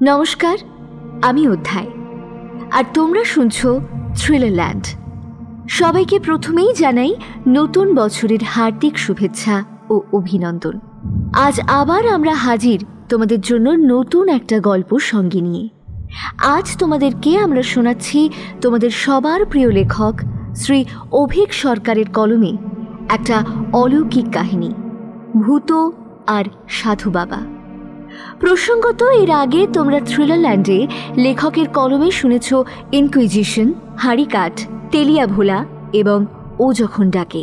নমস্কার, আমি অধ্যায় আর তোমরা শুনছো থ্রিলারল্যান্ড। সবাইকে প্রথমেই জানাই নতুন বছরের হার্দিক শুভেচ্ছা ও অভিনন্দন। আজ আবার আমরা হাজির তোমাদের জন্য নতুন একটা গল্প সঙ্গে নিয়ে। আজ তোমাদেরকে আমরা শোনাচ্ছি তোমাদের সবার প্রিয় লেখক শ্রী অভিক সরকারের কলমে একটা অলৌকিক কাহিনী, ভূত আর সাধু বাবা। প্রসঙ্গত এর আগে তোমরা থ্রিলারল্যান্ডে লেখকের কলমে শুনেছ ইনকুইজিশন, হাড়িকাঠ, তেলিয়া ভোলা এবং ও যখন ডাকে।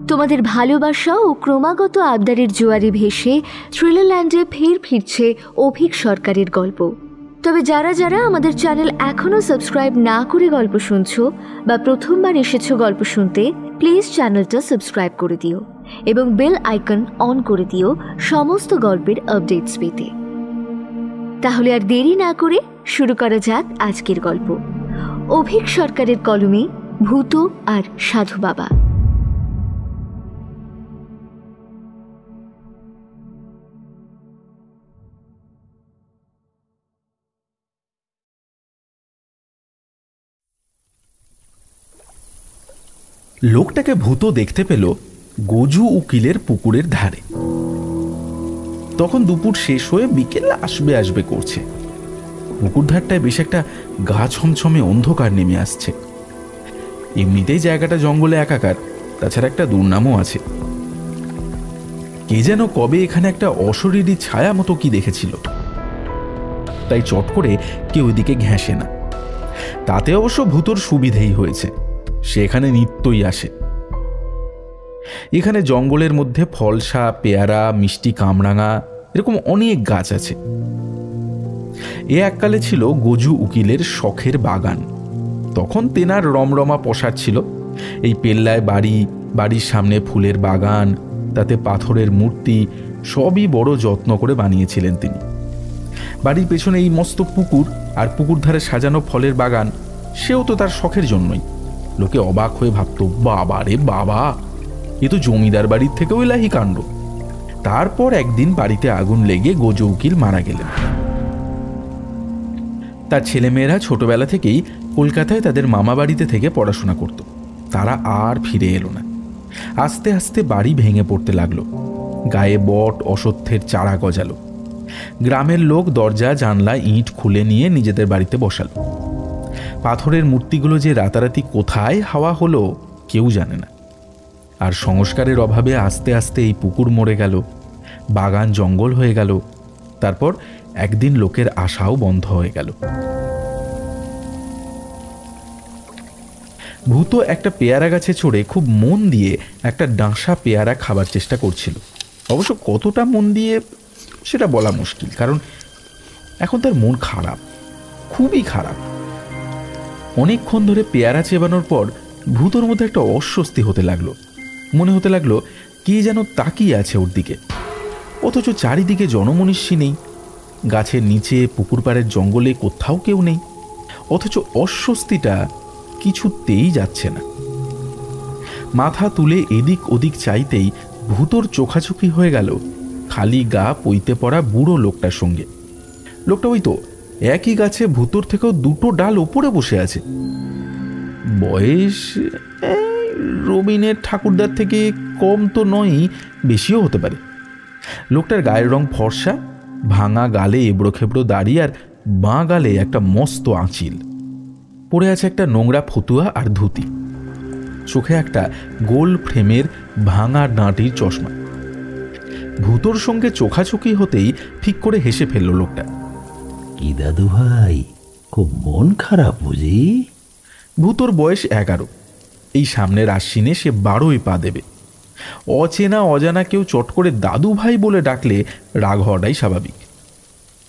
তোমাদের ভালোবাসা ও ক্রমাগত আবদারের জোয়ারে ভেসে থ্রিলারল্যান্ডে ফের ফিরছে অভিক সরকারের গল্প। তবে যারা যারা আমাদের চ্যানেল এখনও সাবস্ক্রাইব না করে গল্প শুনছো বা প্রথমবার এসেছো গল্প শুনতে, প্লিজ চ্যানেলটা সাবস্ক্রাইব করে দিও এবং বেল আইকন অন করে দিও সমস্ত গল্পের আপডেটস পেতে। তাহলে আর দেরি না করে শুরু করা যাক আজকের গল্প, অভিক সরকারের কলমে ভূত আর সাধু বাবা। লোকটাকে ভূত দেখতে পেল গজু উকিলের পুকুরের ধারে। তখন দুপুর শেষ হয়ে বিকেল আসবে করছে। পুকুর ধারটায় বেশ একটা গা ছমছমে অন্ধকার নেমে আসছে। এমনিতেই জায়গাটা জঙ্গলে একাকার, তাছাড়া একটা দুর্নামও আছে। কে যেন কবে এখানে একটা অশরীরী ছায়া মতো কি দেখেছিল, তাই চট করে কেউ ওইদিকে ঘেঁষে না। তাতে অবশ্য ভূতর সুবিধেই হয়েছে, সে এখানে নিত্যই আসে। এখানে জঙ্গলের মধ্যে ফলসা, পেয়ারা, মিষ্টি কামরাঙা এরকম অনেক গাছ আছে। এ এককালে ছিল গজু উকিলের শখের বাগান। তখন তেনার রমরমা পসার ছিল। এই পেল্লায় বাড়ি, বাড়ির সামনে ফুলের বাগান, তাতে পাথরের মূর্তি, সবই বড় যত্ন করে বানিয়েছিলেন তিনি। বাড়ির পেছনে এই মস্ত পুকুর আর পুকুর ধারে সাজানো ফলের বাগান, সেও তো তার শখের জন্যই। লোকে অবাক হয়ে ভাবত, বাবা রে বাবা, এ তো জমিদার বাড়ির থেকেও এলাহি কাণ্ড। তারপর একদিন বাড়িতে আগুন লেগে গজু উকিল মারা গেলেন। তার ছেলেমেয়েরা ছোটবেলা থেকেই কলকাতায় তাদের মামা বাড়িতে থেকে পড়াশোনা করত। তারা আর ফিরে এলো না। আস্তে আস্তে বাড়ি ভেঙে পড়তে লাগলো। গায়ে বট অশ্বত্থের চারা গজালো। গ্রামের লোক দরজা জানলা ইট খুলে নিয়ে নিজেদের বাড়িতে বসালো। পাথরের মূর্তিগুলো যে রাতারাতি কোথায় হাওয়া হলো কেউ জানে না। আর সংস্কারের অভাবে আস্তে আস্তে এই পুকুর মরে গেল, বাগান জঙ্গল হয়ে গেল। তারপর একদিন লোকের আশাও বন্ধ হয়ে গেল। ভূত একটা পেয়ারা গাছে চড়ে খুব মন দিয়ে একটা ডাঁসা পেয়ারা খাবার চেষ্টা করছিল। অবশ্য কতটা মন দিয়ে সেটা বলা মুশকিল, কারণ এখন তার মন খারাপ, খুবই খারাপ। অনেকক্ষণ ধরে পেয়ারা চেবানোর পর ভূতর মধ্যে একটা অস্বস্তি হতে লাগলো। মনে হতে লাগলো কে যেন তাকিয়ে আছে ওর দিকে, অথচ চারিদিকে জনমনীষী নেই। গাছের নিচে, পুকুর পাড়ের জঙ্গলে কোথাও কেউ নেই, অথচ অস্বস্তিটা কিছুতেই যাচ্ছে না। মাথা তুলে এদিক ওদিক চাইতেই ভূতর চোখাচোখি হয়ে গেল খালি গা পইতে পড়া বুড়ো লোকটার সঙ্গে। লোকটা ওই তো একই গাছে ভূতর থেকেও দুটো ডাল ওপরে বসে আছে। বয়স রবিনের ঠাকুরদার থেকে কম তো নয়ই, বেশিও হতে পারে। লোকটার গায়ের রং ফর্সা, ভাঙা গালে এবড়ো খেবড়ো দাড়ি, আর বাঁ গালে একটা মস্ত আঁচিল। পরে আছে একটা নোংরা ফতুয়া আর ধুতি। চোখে একটা গোল ফ্রেমের ভাঙা ডাঁটির চশমা। ভূতর সঙ্গে চোখাচোখি হতেই ঠিক করে হেসে ফেলল লোকটা। কি দাদু ভাই, খুব মন খারাপ বুঝি? ভূতর বয়স 11। এই সামনের আশ্বিনে সে 12ই পা দেবে। অচেনা অজানা কেউ চট করে দাদু ভাই বলে ডাকলে রাগ হওয়াটাই স্বাভাবিক।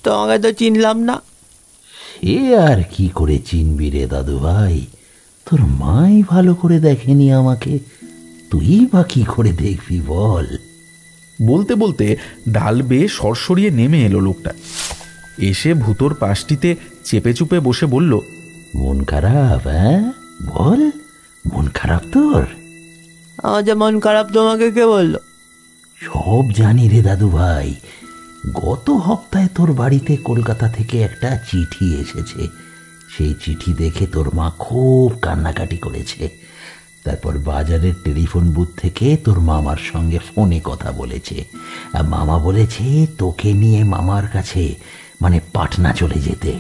তোমাকে তো চিনলাম না। সে আর কি করে চিনবি রে দাদু ভাই, তোর মাই ভালো করে দেখেনি আমাকে, তুই বা কি করে দেখবি বল? বলতে বলতে ডাল বেয়ে সরসরিয়ে নেমে এলো লোকটা। এসে ভূতর পাশটিতে চেপে চুপে বসে বলল, মন খারাপ? হ্যাঁ বল, মন খারাপ তোর? আমার যে মন খারাপ তোমাকে কে বললো? সব জানি রে দাদু ভাই, গত সপ্তাহে তোর বাড়িতে কলকাতা থেকে একটা চিঠি এসেছে। সেই চিঠি দেখে তোর মা খুব কান্নাকাটি করেছে। তারপর বাজারের টেলিফোন বুথ থেকে তোর মামার সঙ্গে ফোনে কথা বলেছে। মামা বলেছে তোকে নিয়ে মামার কাছে মানে পাটনা চলে যেতে।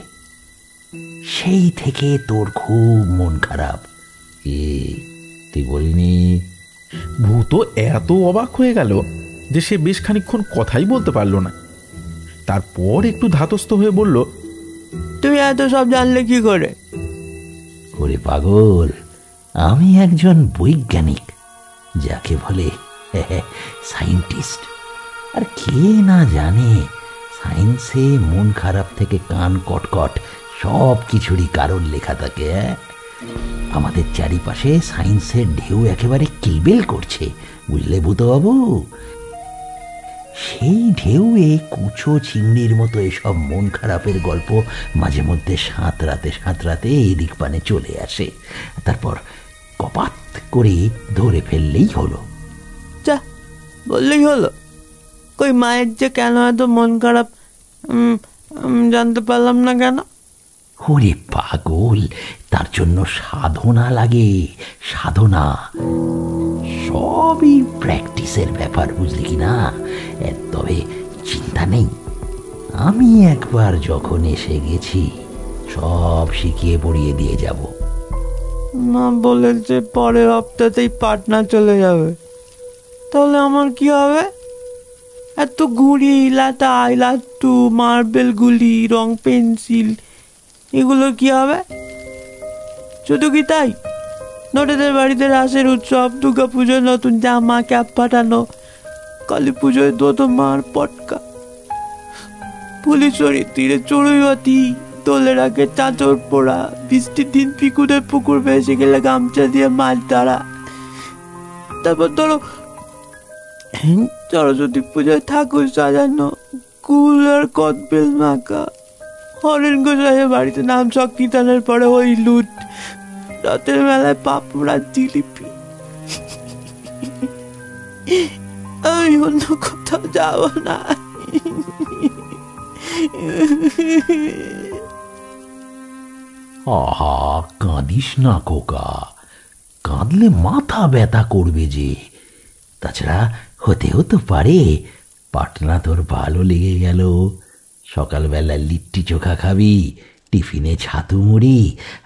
সেই থেকে তোর খুব মন খারাপ। তুই বলিনি? ভূত এত অবাক হয়ে গেল যে সে বেশ খানিকক্ষণ কথাই বলতে পারল না। তারপর একটু ধাতস্থ হয়ে বলল, তুমি এত সব জানলে কি করে? ওরে পাগল, আমি একজন বৈজ্ঞানিক, যাকে বলে সায়েন্টিস্ট। আর কে না জানে সায়েন্সে মন খারাপ থেকে কান কটকট সব কিছুরই কারণ লেখা থাকে। আমাদের চারিপাশে সায়েন্সের ঢেউ একেবারে কিলবিল করছে, বুঝলে ভূতবাবু? সেই ঢেউয়ে কুচো চিংড়ির মতো এসব মন খারাপের গল্প মাঝে মধ্যে সাঁতরাতে এদিক পানে চলে আসে। তারপর কপাত করে ধরে ফেললেই হলো। যা বললেই হলো। কই মায়ের যে কেন এত মন খারাপ জানতে পারলাম না কেন? ওরে পাগল, তার জন্য সাধনা লাগে, সাধনা। সবই প্র্যাকটিসের ব্যাপার, বুঝলি কি না? তবে চিন্তা নেই, আমি একবার যখন এসে গেছি সব শিখিয়ে পড়িয়ে দিয়ে যাব। মা বলেছে পরের হপ্তাতেই পাটনা চলে যাবে। তাহলে আমার কি হবে? এত ঘুড়ি, লাটাই, লাট্টু, মার্বেল গুলি, রং পেন্সিল, এগুলো কি হবে? শুধু কি তাই? নটেদের বাড়িতে রাসের উৎসব, দুর্গা পুজোয় নতুন জামা ক্যাপ পাঠানো, কালী পুজোয় দোদমার পটকা, পুলিশরির তীরে চড়ুইবাতি, দোলের আগে চাঁচর পোড়া, বৃষ্টির দিন পিকুদের পুকুর ভেসে গেলে গামছা দিয়ে মাছ ধরা। তারপর ধরো সরস্বতী পুজোয় ঠাকুর সাজানো, কুল আর কদবেল মাখা, হরেন গোসাইয়ের বাড়িতে নাম সংকীর্তনের পরে ওই লুট, রাতের বেলায় পাপড়া জিলিপি। আমি অন্য কোথাও যাব না। আহা, কাঁদিস না খোকা, কাঁদলে মাথা ব্যথা করবে যে। তাছাড়া হতেও তো পারে পাটনা তোর ভালো লেগে গেল। সকালবেলা লিট্টি চোখা খাবি, টিফিনে ছাতু মুড়ি,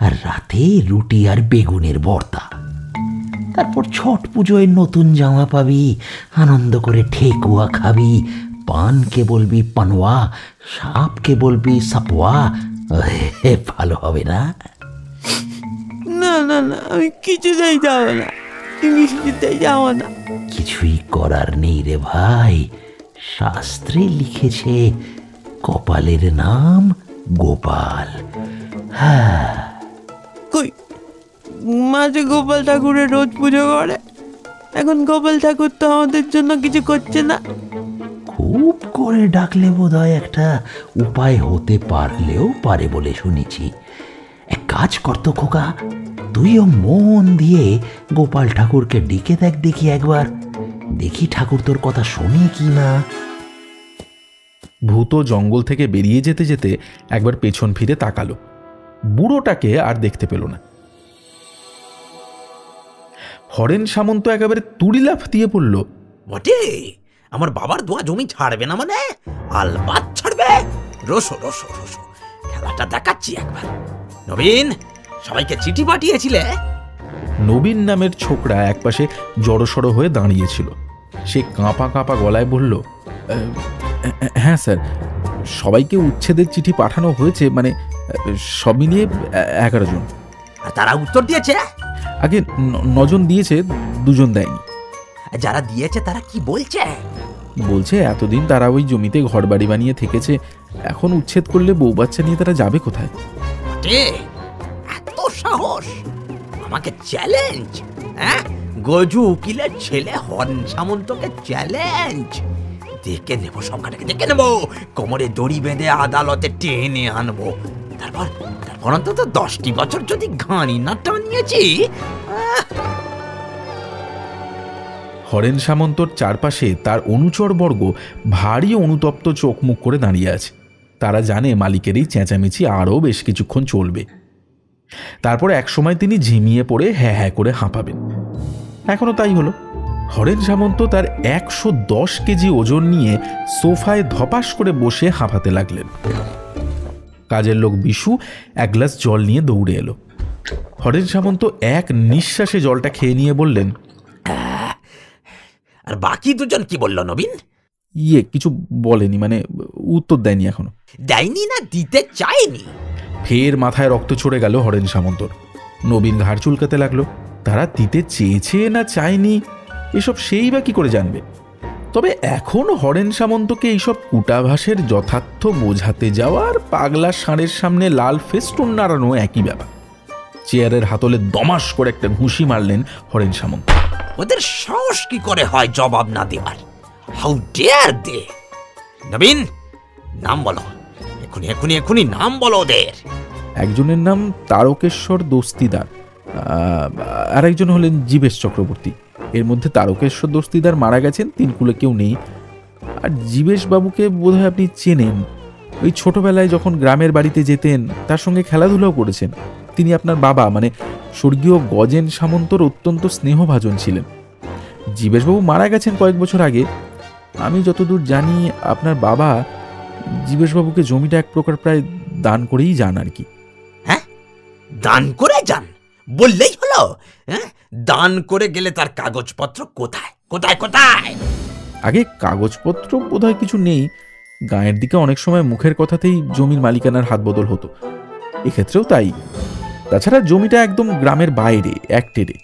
আর রাতে রুটি আর বেগুনের ভর্তা। তারপর ছট পুজোয় নতুন জামা পাবি, আনন্দ করে ঠেকুয়া খাবি, পানকে বলবি পানোয়া, সাপকে বলবি সাপোয়া। ভালো হবে না? না না না, আমি কিছুতেই যাব না, কিছুতেই যাব না। কিছুই করার নেই রে ভাই, শাস্ত্রে লিখেছে কপালের নাম গোপাল। হ্যাঁ, কই মাঝে গোপাল ঠাকুরের রোজ পুজো করে, এখন গোপাল ঠাকুর তো আমাদের জন্য কিছু করছে না। খুব করে ডাকলে বোধহয় একটা উপায় হতে পারলেও পারে বলে শুনেছি। এক কাজ করতো খোকা, তুইও মন দিয়ে গোপাল ঠাকুরকে ডেকে দেখ দেখি একবার, দেখি ঠাকুর তোর কথা শোনে কি না। ভূত জঙ্গল থেকে বেরিয়ে যেতে যেতে একবার পেছন ফিরে তাকালো। বুড়োটাকে আর দেখতে পেল না। হরেন সামন্ত একেবারে তুড়িলাফ দিয়ে পড়ল, বটে আমার বাবার দোয়া জমি ছাড়বে না মানে? আলবাত ছাড়বে। রসো রসো রসো, খেলাটা দেখাচ্ছি একবার। নবীন, সবাইকে চিঠি পাঠিয়েছিলে? নবীন নামের ছোকরা একপাশে জড়সড় হয়ে দাঁড়িয়েছিল। সে কাঁপা কাঁপা গলায় বলল, হ্যাঁ স্যার, সবাইকে উচ্ছেদের চিঠি পাঠানো হয়েছে, মানে সব মিলিয়ে 11 জন। আর তারা উত্তর দিয়েছে? আগে 9 জন দিয়েছে, 2 জন দেয়নি। যারা দিয়েছে তারা কি বলছে? বলছে এতদিন তারা ওই জমিতে ঘর বাড়ি বানিয়ে থেকেছে, এখন উচ্ছেদ করলে বউ বাচ্চা নিয়ে তারা যাবে কোথায়? এত সাহস! আমাকে চ্যালেঞ্জ? হ্যাঁ, গজু উকিলের ছেলে হরেন সামন্তকে চ্যালেঞ্জ? দেখে নেবো, সবকটাকে দেখে নেবো, কোমরে দড়ি বেঁধে আদালতে টেনে আনবো। তারপর অন্তত 10টি বছর যদি ঘাড়ি না টানিয়েছি। হরেন সামন্তর চারপাশে তার অনুচরবর্গ ভারী অনুতপ্ত চোখ মুখ করে দাঁড়িয়ে আছে। তারা জানে মালিকের এই চেঁচামেচি আরও বেশ কিছুক্ষণ চলবে। তারপর একসময় তিনি ঝিমিয়ে পড়ে হ্যাঁ হ্যাঁ করে হাঁপাবেন। এখনও তাই হলো। হরেন সামন্ত তার 110 কেজি ওজন নিয়ে সোফায় ধপাস করে বসে হাঁপাতে লাগলেন। কাজের লোক বিশু এক গ্লাস জল নিয়ে দৌড়ে এলো। হরেন সামন্ত এক নিঃশ্বাসে জলটা খেয়ে নিয়ে বললেন, আর বাকি দুজন কি বলল নবীন? কিছু বলেনি, মানে উত্তর দেয়নি এখনো। দেয়নি না দিতে চায়নি? ফের মাথায় রক্ত ছড়ে গেল হরেন সামন্তর। নবীন ঘাড় চুলকাতে লাগলো। তারা দিতে চেয়েছে না চায়নি এসব সেই বা কি করে জানবে? তবে এখন হরেন সামন্তকে এইসব কূটাভাসের যথার্থ বোঝাতে যাওয়ার পাগলা ষাঁড়ের সামনে লাল ফেস্টুন নাড়ানো একই ব্যাপার। চেয়ারের হাতলে দমাস করে একটা ঘুষি মারলেন হরেন সামন্ত। ওদের সাহস কি করে হয় জবাব না দেওয়ার? হাউ ডেয়ার দে! নবীন, নাম বলো, এখনই এখনই এখনই নাম বলো ওদের। একজনের নাম তারকেশ্বর দস্তিদার, আর একজন হলেন জীবেশ চক্রবর্তী। এর মধ্যে তারকেশ্বর দস্তিদার মারা গেছেন, তিন কুলে কেউ নেই। আর জীবেশ বাবুকে বোধহয় আপনি চেনেন। ওই ছোটবেলায় যখন গ্রামের বাড়িতে যেতেন তার সঙ্গে খেলাধুলাও করেছেন। তিনি আপনার বাবা মানে স্বর্গীয় গজেন সামন্তর অত্যন্ত স্নেহভাজন ছিলেন। জীবেশবাবু মারা গেছেন কয়েক বছর আগে। আমি যতদূর জানি আপনার বাবা জীবেশবাবুকে জমিটা এক প্রকার প্রায় দান করেই যান আর কি। হ্যাঁ, দান করে যান বললেই হলো? হ্যাঁ, দান করে গেলে তার কাগজপত্র কোথায় কোথায় কোথায়? আগে কাগজপত্র বোধহয় কিছু নেই। গায়ের দিকে অনেক সময় মুখের কথাতেই জমির মালিকানার হাত বদল হতো, এক্ষেত্রেও তাই। তাছাড়া জমিটা একদম গ্রামের বাইরে, এক টেরে।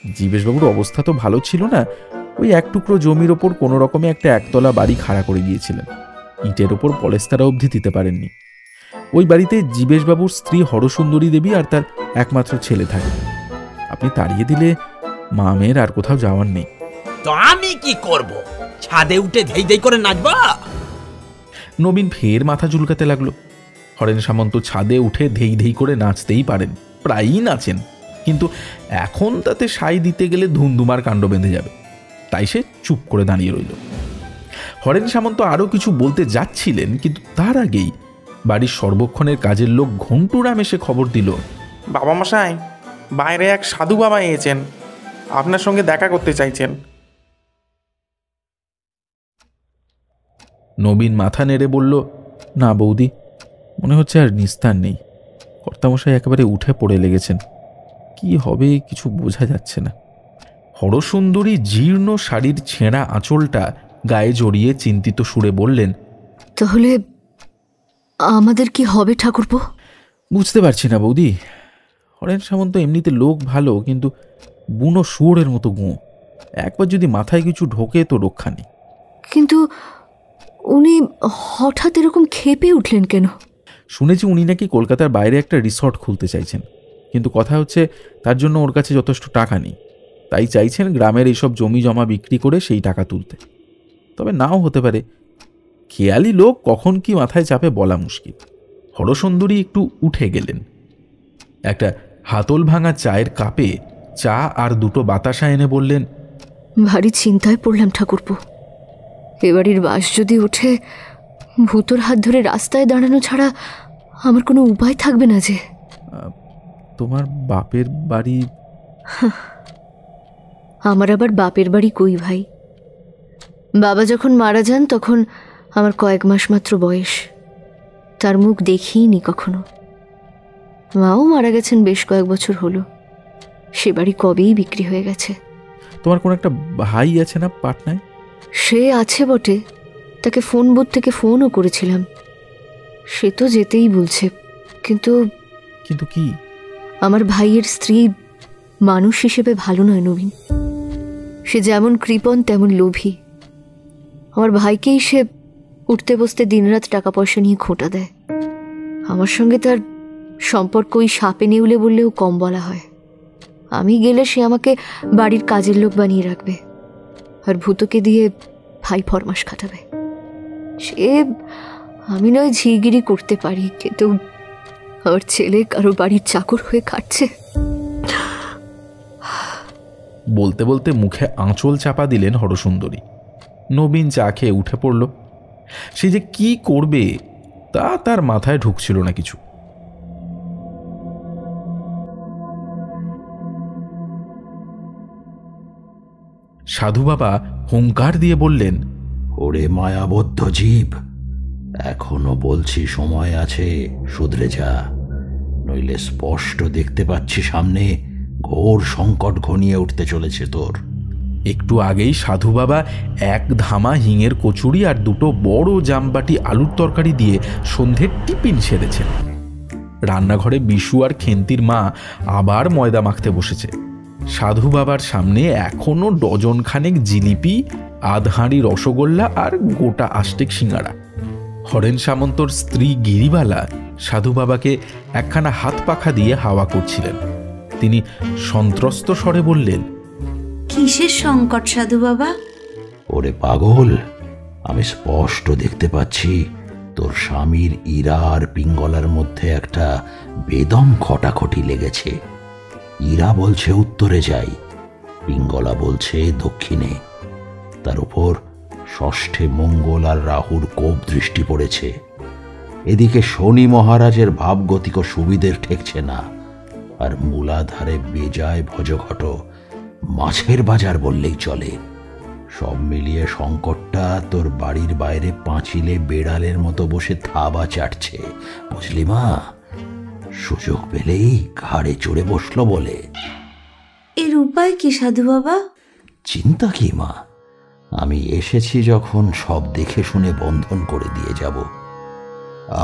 জীবেশবাবুর অবস্থা তো ভালো ছিল না। ওই এক টুকরো জমির ওপর কোনো রকমে একটা একতলা বাড়ি খাড়া করে গিয়েছিলেন। ইটের ওপর পলেস্তারা অবধি দিতে পারেননি। ওই বাড়িতে জীবেশবাবুর স্ত্রী হরসুন্দরী দেবী আর তার একমাত্র ছেলে থাকে। আপনি তাড়িয়ে দিলে মা মেয়ের আর কোথাও যাওয়ার নেই। তো আমি কি করব? ছাদে উঠে ধেই ধেই করে নাচবো? নবীন ফের মাথা চুলকাতে লাগলো। হরেন সামন্ত ছাদে উঠে ধেই ধেই করে নাচতেই পারেন, প্রায়ই নাচেন, কিন্তু এখন তাতে সাই দিতে গেলে ধুমধুমার কাণ্ড বেঁধে যাবে। তাই সে চুপ করে দাঁড়িয়ে রইল। হরেন সামন্ত আরও কিছু বলতে যাচ্ছিলেন, কিন্তু তার আগেই বাড়ির সর্বক্ষণের কাজের লোক ঘন্টুরাম এসে খবর দিল, বাবা মশাই, বাইরে এক সাধু বাবা এসেছেন, আপনার সঙ্গে দেখা করতে চাইছেন। নবীন মাথা নেড়ে বলল, না বৌদি, মনে হচ্ছে আর নিস্তার নেই। কর্তামশাই একেবারে উঠে পড়ে লেগেছেন। কি হবে কিছু বোঝা যাচ্ছে না। হরসুন্দরী জীর্ণ শাড়ির ছেঁড়া আঁচলটা গায়ে জড়িয়ে চিন্তিত সুরে বললেন, তাহলে আমাদের কি হবে ঠাকুরপো? বুঝতে পারছি না বৌদি। হরেন সামন্ত এমনিতে লোক ভালো, কিন্তু বুনো শুয়োরের মতো গুঁ। একবার যদি মাথায় কিছু ঢোকে তো রক্ষা নেই। কিন্তু উনি হঠাৎ এরকম খেপে উঠলেন কেন? শুনেছি উনি নাকি কলকাতার বাইরে একটা রিসর্ট খুলতে চাইছেন, কিন্তু কথা হচ্ছে তার জন্য ওর কাছে যথেষ্ট টাকা নেই। তাই চাইছেন গ্রামের এইসব জমি জমা বিক্রি করে সেই টাকা তুলতে। তবে নাও হতে পারে। খেয়ালি লোক কখন কি মাথায় চাপে বলা মুশকিল। হরসুন্দরী একটু উঠে গেলেন। একটা হাতল ভাঙা চায়ের কাপে চা আর দুটো বাতাসা এনে বললেন, ভারী চিন্তায় পড়লাম ঠাকুরপো। এ বাড়ির বাস যদি ওঠে, ভূতর হাত ধরে রাস্তায় দাঁড়ানো ছাড়া আমার কোনো উপায় থাকবে না যে। তোমার বাপের বাড়ি? আমার আবার বাপের বাড়ি কই ভাই? বাবা যখন মারা যান তখন আমার কয়েক মাস মাত্র বয়স। তার মুখ দেখিনি কখনো। মাও মারা গেছেন বেশ কয়েক বছর হলো। সে বাড়ি কবেই বিক্রি হয়ে গেছে। তোমার কোন একটা ভাই আছে না পাটনায়? সে আছে বটে, তাকে ফোন বুথ থেকে ফোনও করেছিলাম। সে তো যেতেই বলছে, কিন্তু কিন্তু কি? আমার ভাইয়ের স্ত্রী মানুষ হিসেবে ভালো নয় নবীন। সে যেমন কৃপণ তেমন লোভী। আমার ভাইকেই সে উঠতে বসতে দিনরাত টাকা পয়সা নিয়ে খোঁটা দেয়। আমার সঙ্গে তার সম্পর্ক ওই সাপে নেউলে বললেও কম বলা হয়। আমি গেলে সে আমাকে বাড়ির কাজের লোক বানিয়ে রাখবে, আর ভূতকে দিয়ে ভাই ফরমাস খাটাবে। সে আমি নয় ঝিগিরি করতে পারি, কিন্তু আমার ছেলে কারো বাড়ির চাকর হয়ে খাটছে। বলতে বলতে মুখে আঁচল চাপা দিলেন হরসুন্দরী। নবীন চা খেয়ে উঠে পড়ল। সে যে কি করবে তা তার মাথায় ঢুকছিল না কিছু। সাধু বাবা হুঙ্কার দিয়ে বললেন, ওরে মায়াবদ্ধ জীব, এখনো বলছি সময় আছে, শুধরে যা, নইলে স্পষ্ট দেখতে পাচ্ছি সামনে ঘোর সংকট ঘনিয়ে উঠতে চলেছে তোর। একটু আগেই সাধু বাবা এক ধামা হিঙের কচুরি আর দুটো বড় জামবাটি আলুর তরকারি দিয়ে সন্ধ্যের টিফিন সেরেছেন। রান্নাঘরে বিশু আর খেন্তির মা আবার ময়দা মাখতে বসেছে। সাধু বাবার সামনে এখনো ডজন খানেক জিলিপি, আধহাঁড়ি রসগোল্লা আর গোটা আষ্টেক সিঙ্গারা। হরেন সামন্তর স্ত্রী গিরিবালা সাধু বাবাকে একখানা হাত পাখা দিয়ে হাওয়া করছিলেন। তিনি সন্ত্রস্ত স্বরে বললেন, কিসের সংকট সাধু বাবা? ওরে পাগল, আমি স্পষ্ট দেখতে পাচ্ছি তোর স্বামীর ইরা আর পিঙ্গলার মধ্যে একটা বেদম খটাখটি লেগেছে। ইরা বলছে উত্তরে যাই, পিঙ্গলা বলছে দক্ষিণে। তার উপর ষষ্ঠে মঙ্গল আর রাহুর কোপ দৃষ্টি পড়েছে। এদিকে শনি মহারাজের ভাবগতিক সুবিধের ঠেকছে না, আর মূলাধারে বেজায় ভজঘট, মাছের বাজার বললেই চলে। সব মিলিয়ে সংকটটা তোর বাড়ির বাইরে পাঁচিলে বেড়ালের মতো বসে থাবা চাটছে, বুঝলি মা? সুযোগ পেলেই ঘাড়ে চড়ে বসলো বলে। এর উপায় কি সাধু বাবা? চিন্তা কি মা, আমি এসেছি যখন সব দেখে শুনে বন্ধন করে দিয়ে যাব।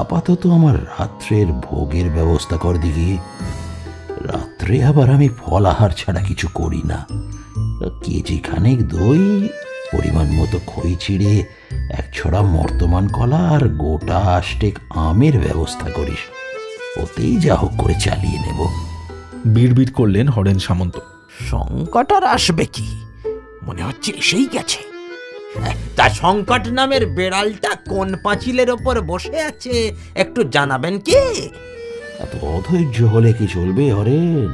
আপাতত আমার রাত্রের ভোগের ব্যবস্থা কর দিকে। রাত্রে আবার আমি ফলাহার ছাড়া কিছু করি না। কেজি খানেক দই, পরিমাণ মতো খই চিড়ে, এক ছড়া মর্তমান কলা আর গোটা আষ্টেক আমের ব্যবস্থা করিস। ওতেই যা হোক করে চালিয়ে নেব। বিড়বিড় করলেন হরেন সামন্ত। সংকট আর আসবে কি, মনে হচ্ছে এসেই গেছে। তা সংকট নামের বেড়ালটা কোন পাঁচিলের ওপর বসে আছে একটু জানাবেন কি? এত অধৈর্য হলে কি চলবে হরেন?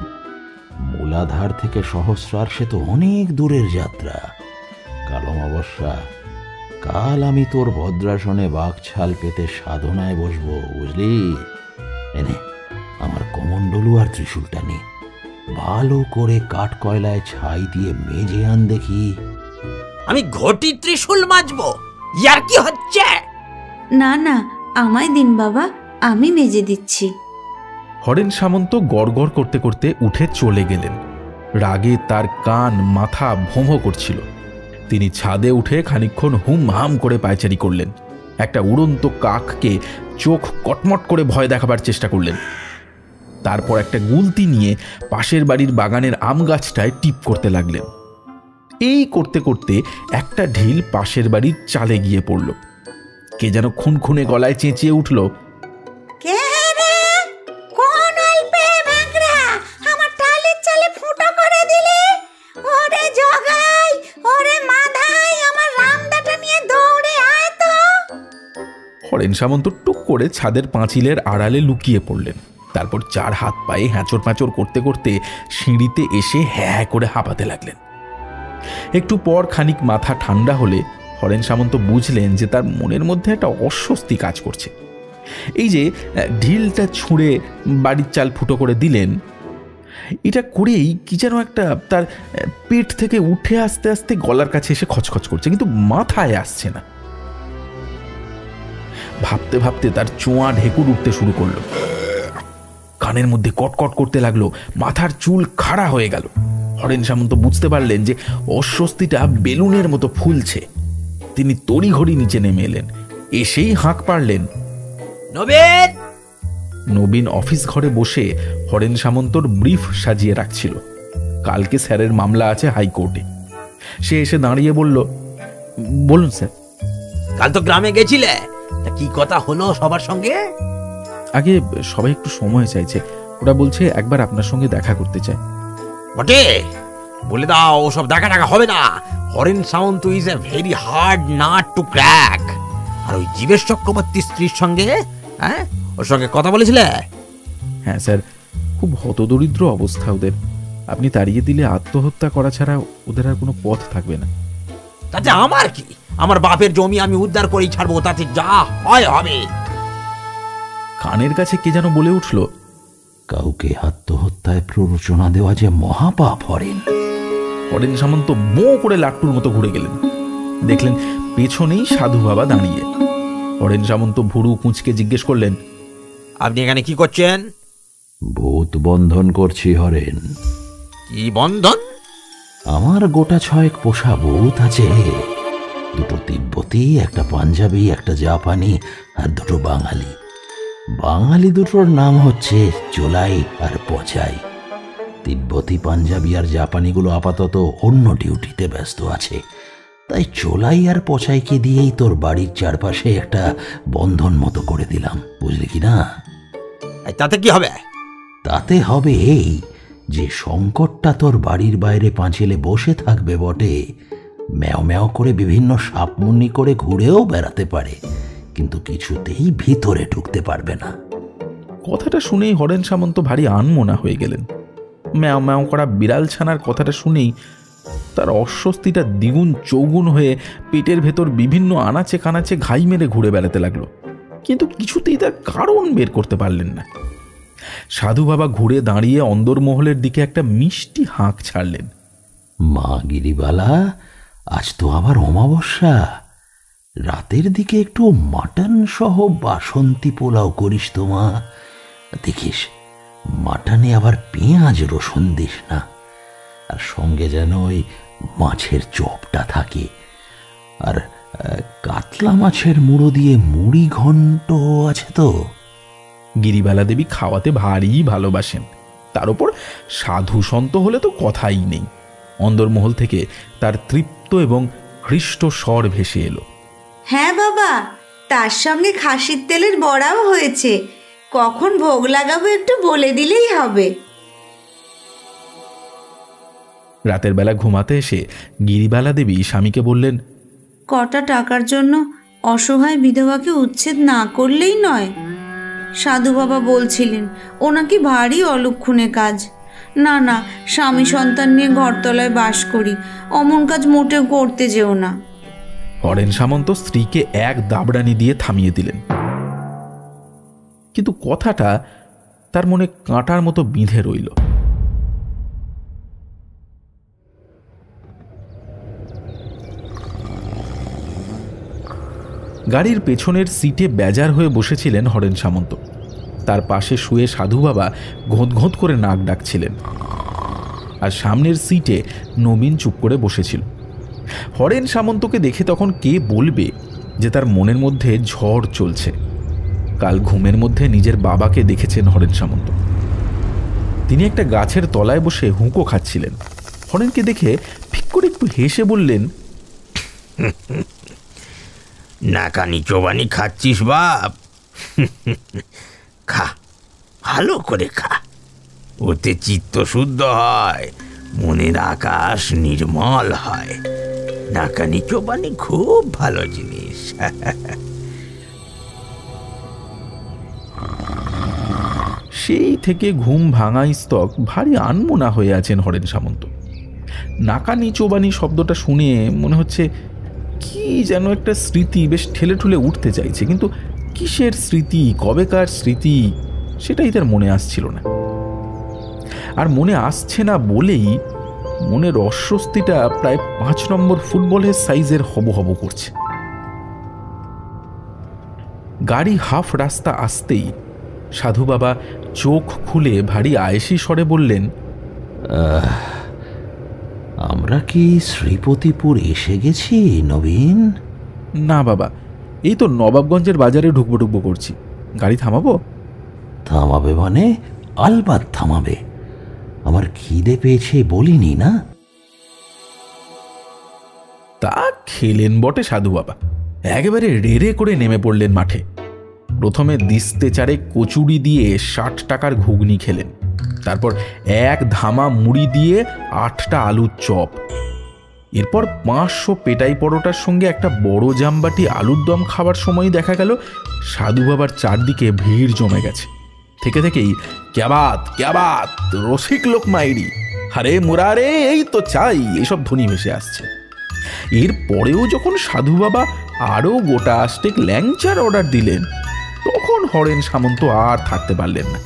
মূলাধার থেকে সহস্রার সে তো অনেক দূরের যাত্রা। কাল অমাবস্যা, কাল আমি তোর ভদ্রাসনে বাঘছাল পেতে সাধনায় বসবো, বুঝলি? এনে আমার কমণ্ডলু আর ত্রিশূলটা নে, ভালো করে কাঠ কয়লায় ছাই দিয়ে মেজে আন দেখি। আমি ঘটি ত্রিশূল মাজবো? ইয়ার কি হচ্ছে? না না, আমায় দিন বাবা, আমি মেজে দিচ্ছি। হরেন সামন্ত গড়গড় করতে করতে উঠে চলে গেলেন। রাগে তার কান মাথা ভোঁ করছিল। তিনি ছাদে উঠে খানিকক্ষণ হুম হাম করে পায়চারি করলেন। একটা উড়ন্ত কাককে চোখ কটমট করে ভয় দেখাবার চেষ্টা করলেন। তারপর একটা গুলতি নিয়ে পাশের বাড়ির বাগানের আম গাছটায় টিপ করতে লাগলেন। এই করতে করতে একটা ঢিল পাশের বাড়ির চালে গিয়ে পড়ল। কে যেন খুনখুনে গলায় চেঁচিয়ে উঠল, হরেন সামন্ত টুক করে ছাদের পাঁচিলের আড়ালে লুকিয়ে পড়লেন। তারপর চার হাত পায়ে হ্যাঁচর প্যাঁচর করতে করতে সিঁড়িতে এসে হ্যাঁ করে হাঁপাতে লাগলেন। একটু পর খানিক মাথা ঠান্ডা হলে হরেন সামন্ত বুঝলেন যে তার মনের মধ্যে একটা অস্বস্তি কাজ করছে। এই যে ঢিলটা ছুঁড়ে বাড়ির চাল ফুটো করে দিলেন, এটা করেই কি যেন একটা তার পেট থেকে উঠে আস্তে আস্তে গলার কাছে এসে খচখচ করছে, কিন্তু মাথায় আসছে না। ভাবতে ভাবতে তার চোঁয়া ঢেকুর উঠতে শুরু করলো। কানের মধ্যে কটকট করতে লাগলো, মাথার চুল খাড়া হয়ে গেল। হরেন সামন্ত বুঝতে পারলেন যে অস্বস্তিটা বেলুনের মতো ফুলছে। তিনি তড়িঘড়ি নিচে নেমে এলেন। এসেই হাঁক পারলেন, নবীন! নবীন অফিস ঘরে বসে হরেন সামন্তর ব্রিফ সাজিয়ে রাখছিল। কালকে স্যারের মামলা আছে হাইকোর্টে। সে এসে দাঁড়িয়ে বলল, বলুন স্যার। কাল তো গ্রামে গেছিলে, তা কি কথা হলো সবার সঙ্গে? আগে সবাই একটু সময় চাইছে, ওরা বলছে একবার আপনার সঙ্গে দেখা করতে চায়। বটে, বলে দাও ওসব দেখা টাকা হবে না। Haren Samanta is a very hard nut to crack. আর ওই জীবেশ চক্রবর্তী স্ত্রীর সঙ্গে, হ্যাঁ, ওর সঙ্গে কথা বলেছিলে? হ্যাঁ স্যার, খুব হতদরিদ্র অবস্থা ওদের। আপনি তাড়িয়ে দিলে আত্মহত্যা করা ছাড়া ওদের আর কোনো পথ থাকবে না। তাতে আমার কি? আমার বাপের জমি আমি উদ্ধার করেই ছাড়বো, তাতে যা হয় হবে। কানের কাছে কে যেন বলে উঠল, কাউকে আত্মহত্যায় প্ররোচনা দেওয়া যে মহাপাপ হরেন। হরেন সামন্ত মো করে লাট্টুর মতো ঘুরে গেলেন। দেখলেন পেছনেই সাধু বাবা দাঁড়িয়ে। হরেন সামন্ত ভুরু কুঁচকে জিজ্ঞেস করলেন, আপনি এখানে কি করছেন? ভূত বন্ধন করছি হরেন। কি বন্ধন? আমার গোটা 6 পোষা ভূত আছে। 2 তিব্বতী, একটা পাঞ্জাবি, একটা জাপানি আর 2 বাঙালি। বাঙালি দুটোর নাম হচ্ছে চোলাই আর পচাই। তিব্বতী, পাঞ্জাবি আর জাপানিগুলো আপাতত অন্য ডিউটিতে ব্যস্ত আছে, তাই চোলাই আর পচাইকে দিয়েই তোর বাড়ির চারপাশে একটা বন্ধন মতো করে দিলাম, বুঝলি কি না? তাতে কি হবে? তাতে হবে এই যে সংকটটা তোর বাড়ির বাইরে পাঁচিলে বসে থাকবে বটে, ম্যাও ম্যাও করে বিভিন্ন সাপমুন্নি করে ঘুরেও বেড়াতে পারে, কিন্তু কিছুতেই ভিতরে ঢুকতে পারবে না। কথাটা শুনেই হরেন সামন্ত ভারী আনমনা হয়ে গেলেন। ম্যাও ম্যাও করা বিড়াল ছানার কথাটা শুনেই তার অস্বস্তিটা দ্বিগুণ চৌগুণ হয়ে পেটের ভেতর বিভিন্ন আনাচে কানাচে ঘাই মেরে ঘুরে বেড়াতে লাগলো, কিন্তু কিছুতেই তার কারণ বের করতে পারলেন না। সাধু বাবা ঘুরে দাঁড়িয়ে অন্দরমহলের দিকে একটা মিষ্টি হাঁক ছাড়লেন। মা গিরিবালা, আজ তো আবার অমাবস্যা, রাতের দিকে একটু মাটন সহ বাসন্তী পোলাও করিস তো মা। দেখিস মাটনে আবার পেঁয়াজ রসুন দিস না, আর সঙ্গে যেন ওই মাছের চপটা থাকে, আর কাতলা মাছের মুড়ো দিয়ে মুড়ি ঘন্ট আছে তো। গিরিবালা দেবী খাওয়াতে ভারী ভালোবাসেন, তার উপর সাধু সন্ত হলে তো কথাই নেই। অন্দরমহল থেকে তার তৃপ্ত এবং হৃষ্ট স্বর ভেসে এলো, হ্যাঁ বাবা, তার সঙ্গে খাসির তেলের বড়াও হয়েছে। কখন ভোগ লাগাবো একটু বলে দিলেই হবে। রাতের বেলা ঘুমাতে এসে গিরিবালা দেবী স্বামীকে বললেন, কটা টাকার জন্য অসহায় বিধবাকে উচ্ছেদ না করলেই নয়। সাধু বাবা বলছিলেন ও নাকি ভারী অলক্ষণে কাজ। না না, স্বামী সন্তান নিয়ে ঘরতলায় বাস করি, অমন কাজ মোটেও করতে যেও না। হরেন সামন্ত স্ত্রীকে এক দাবড়ানি দিয়ে থামিয়ে দিলেন, কিন্তু কথাটা তার মনে কাঁটার মতো বিঁধে রইল। গাড়ির পেছনের সিটে বেজার হয়ে বসেছিলেন হরেন সামন্ত। তার পাশে শুয়ে সাধু বাবা ঘোঁত ঘোঁত করে নাক ডাকছিলেন, আর সামনের সিটে নবীন চুপ করে বসেছিল। হরেন সামন্তকে দেখে তখন কে বলবে যে তার মনের মধ্যে ঝড় চলছে। কাল ঘুমের মধ্যে নিজের বাবাকে দেখেছেন হরেন সামন্ত। তিনি একটা গাছের তলায় বসে হুঁকো খাচ্ছিলেন। হরেনকে দেখে ফিক করে একটু হেসে বললেন, নাকানি চোবানি খাচ্ছিস বাপ? খা, ভালো করে খা, ওতে চিত্ত শুদ্ধ হয়, মনের আকাশ নির্মল হয়। নাকানি চোবানি খুব ভালো জিনিস। সেই থেকে ঘুম ভাঙা স্তক ভারী আনমনা হয়ে আছেন হরেন সামন্ত। নাকানি চোবানি শব্দটা শুনে মনে হচ্ছে কি যেন একটা স্মৃতি বেশ ঠেলে ঠুলে উঠতে চাইছে, কিন্তু কিসের স্মৃতি, কবেকার স্মৃতি, সেটাই তার মনে আসছিল না। আর মনে আসছে না বলেই মনের অস্বস্তিটা প্রায় 5 নম্বর ফুটবলের সাইজের হব হব করছে। গাড়ি হাফ রাস্তা আসতেই সাধু বাবা চোখ খুলে ভারী আয়েসি স্বরে বললেন, আমরা কি শ্রীপতিপুর এসে গেছি নবীন? না বাবা, এই তো নবাবগঞ্জের বাজারে ঢুকবো করছি। গাড়ি থামাবো? থামাবে মানে আলবাত থামাবে। আমার খিদে পেয়েছে বলিনি না? তা খেলেন বটে সাধু বাবা। একেবারে রেড়ে করে নেমে পড়লেন মাঠে। প্রথমে দিস্তে চারে কচুরি দিয়ে 60 টাকার ঘুগনি খেলেন, তারপর এক ধামা মুড়ি দিয়ে 8টা আলুর চপ, এরপর 500 পেটাই পরোটার সঙ্গে একটা বড় জামবাটি আলুর দম খাবার সময় দেখা গেল সাধু বাবার চারদিকে ভিড় জমে গেছে। থেকে থেকেই ক্যাবাত ক্যাবাত রসিক লোক মাইরি আরে মুরারে, এই তো চাই, এইসব ধ্বনি ভেসে আসছে। এর পরেও যখন সাধু বাবা আরো গোটা আষ্টেক ল্যাংচার অর্ডার দিলেন, তখন হরেন সামন্ত আর থাকতে পারলেন না।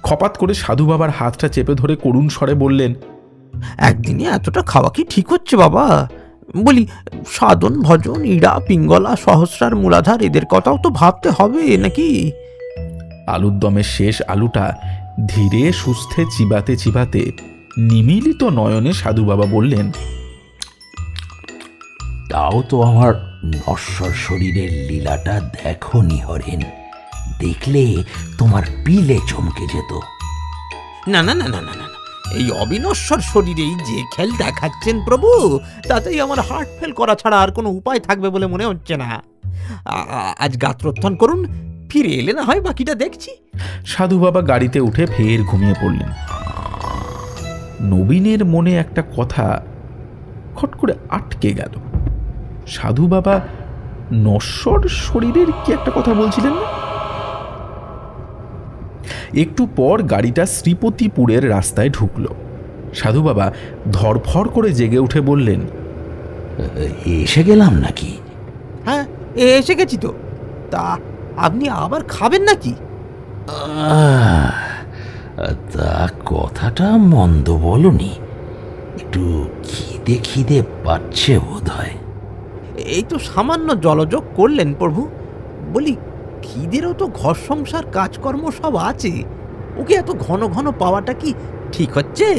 খপাত করে সাধু বাবার হাতটা চেপে ধরে করুণ স্বরে বললেন, একদিনে এতটা খাওয়া কি ঠিক হচ্ছে বাবা? বলি, সাধন ভজন ইড়া পিঙ্গলা সহস্রার মূলাধার এদের কথাও তো ভাবতে হবে নাকি? আলুর দমের শেষ আলুটা ধীরে সুস্থে চিবাতে চিবাতে নিমিলিত নয়নে সাধু বাবা বললেন, তাও তো আমার নশ্বর শরীরের লীলাটা দেখোনি হরেন, দেখলে তোমার পিলে চমকে যেত। না না না না না না, এই অবিনশ্বর শরীরেই যে খেল দেখাচ্ছেন প্রভু, তাতেই আমার হার্ট ফেল করা ছাড়া আর কোনো উপায় থাকবে বলে মনে হচ্ছে না। আজ গাত্রোত্থান করুন, ফিরে এলে না হয় বাকিটা দেখছি। সাধু বাবা গাড়িতে উঠে ফের ঘুমিয়ে পড়লেন। নবীনের মনে একটা কথা খট করে আটকে গেল। সাধু বাবা নশ্বর শরীরের কি একটা কথা বলছিলেন না? একটু পর গাড়িটা শ্রীপতিপুরের রাস্তায় ঢুকল। সাধু বাবা ধরফর করে জেগে উঠে বললেন, এসে গেলাম নাকি? হ্যাঁ, এসে গেছি তো। তা আপনি আবার খাবেন নাকি? তা কথাটা মন্দ বলনি, একটু খিদে খিদে পাচ্ছে বোধ হয়। এই তো সামান্য জলযোগ করলেন প্রভু। বলি, খিদেরও তো ঘর সংসার কাজকর্ম সব আছে, ওকে এত ঘন ঘন পাওয়াটা কি ঠিক হচ্ছে?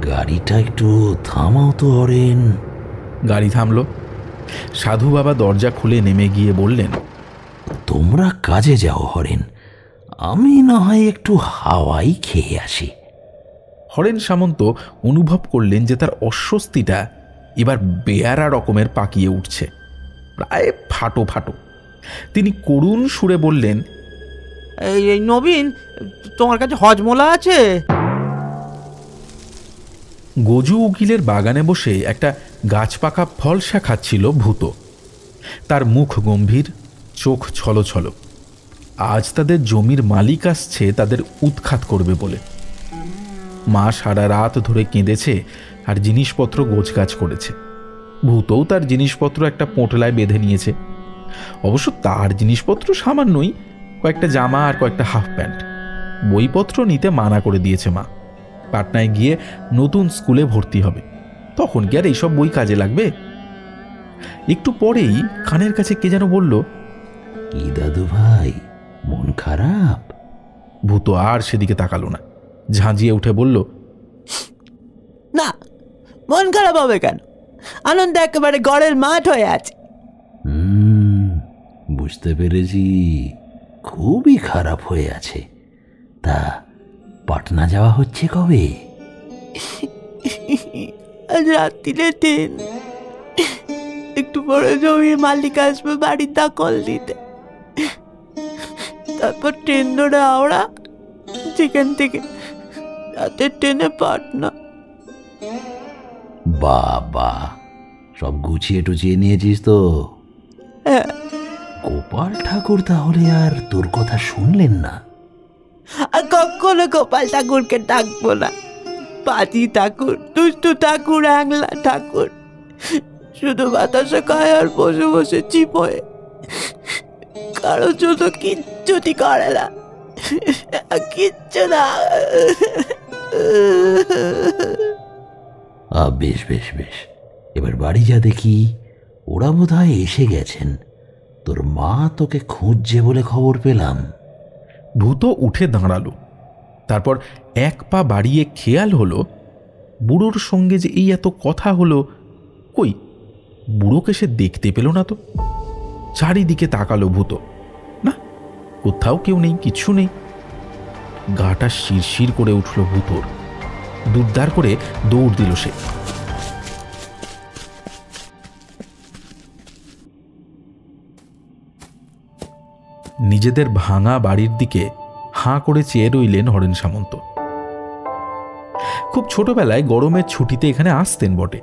গাড়িটা একটু থামাও তো হরেন। গাড়ি থামল। সাধু বাবা দরজা খুলে নেমে গিয়ে বললেন, তোমরা কাজে যাও হরেন, আমি না হয় একটু হাওয়াই খেয়ে আসি। হরেন সামন্ত অনুভব করলেন যে তার অস্বস্তিটা এবার বেয়ারা রকমের পাকিয়ে উঠছে, প্রায় ফাটো ফাটো। তিনি করুণ সুরে বললেন, এই নবীন, তোমার কাছে হজমোলা আছে? গজু উকিলের বাগানে বসে একটা গাছ পাকা ফলসা খাচ্ছিল ভূত। তার মুখ গম্ভীর, চোখ ছলছল। আজ তাদের জমির মালিক আসছে তাদের উৎখাত করবে বলে। মা সারা রাত ধরে কেঁদেছে আর জিনিসপত্র গোছগাছ করেছে। ভূতও তার জিনিসপত্র একটা পোঁটলায় বেঁধে নিয়েছে। অবশ্য তার জিনিসপত্র সামান্যই, কয়েকটা জামা আর কয়েকটা হাফ প্যান্ট। বইপত্র নিতে মানা করে দিয়েছে মা। পাটনায় গিয়ে নতুন স্কুলে ভর্তি হবে, তখন কি আর এইসব বই কাজে লাগবে? একটু পরেই কানের কাছে কে যেন বলল, কি দাদু ভাই, মন খারাপ? ভূত আর সেদিকে তাকালো না, ঝাঁঝিয়ে উঠে বলল, না, মন খারাপ হবে কেন? আনন্দ একেবারে গড়ের মাঠ হয়ে আছে। বুঝতে পেরেছি, খুবই খারাপ হয়ে আছে। তা পাটনা যাওয়া হচ্ছে কবে? আজ রাত্রিরে ট্রেন, একটু পরে জমির মালিক আসবে বাড়ির দখল দিতে। তারপর ট্রেন ধরে হাওড়া, সেখান থেকে রাতের ট্রেনে পাটনা। বাবা, সব গুছিয়ে টুচিয়ে নিয়েছিস তো? হ্যাঁ। গোপাল ঠাকুর তাহলে আর তোর কথা শুনলেন না? আর কখনো গোপাল ঠাকুরকে ডাকবো না। পাতি ঠাকুর, দুষ্টু ঠাকুর, অ্যাংলা ঠাকুর শুধু বাতাসে খায় আর বসে বসে চিপোয়, কারোর জন্য কিচ্ছুটি করে না, কিচ্ছু না। বেশ বেশ বেশ, এবার বাড়ি যা দেখি। ওরা বোধ হয় এসে গেছেন, তোর মা তোকে খুঁজছে বলে খবর পেলাম। ভূত উঠে দাঁড়ালো। তারপর এক পা বাড়িয়ে খেয়াল হলো বুড়োর সঙ্গে যে এই এত কথা হলো, কই বুড়োকে সে দেখতে পেল না তো। চারিদিকে তাকালো ভূত, না কোথাও কেউ নেই, কিছু নেই। গাটা শিরশির করে উঠল ভূতর। দুর্দার করে দৌড় দিল সে। নিজেদের ভাঙা বাড়ির দিকে হাঁ করে চেয়ে রইলেন হরেন সামন্ত। খুব ছোটবেলায় গরমের ছুটিতে এখানে আসতেন বটে,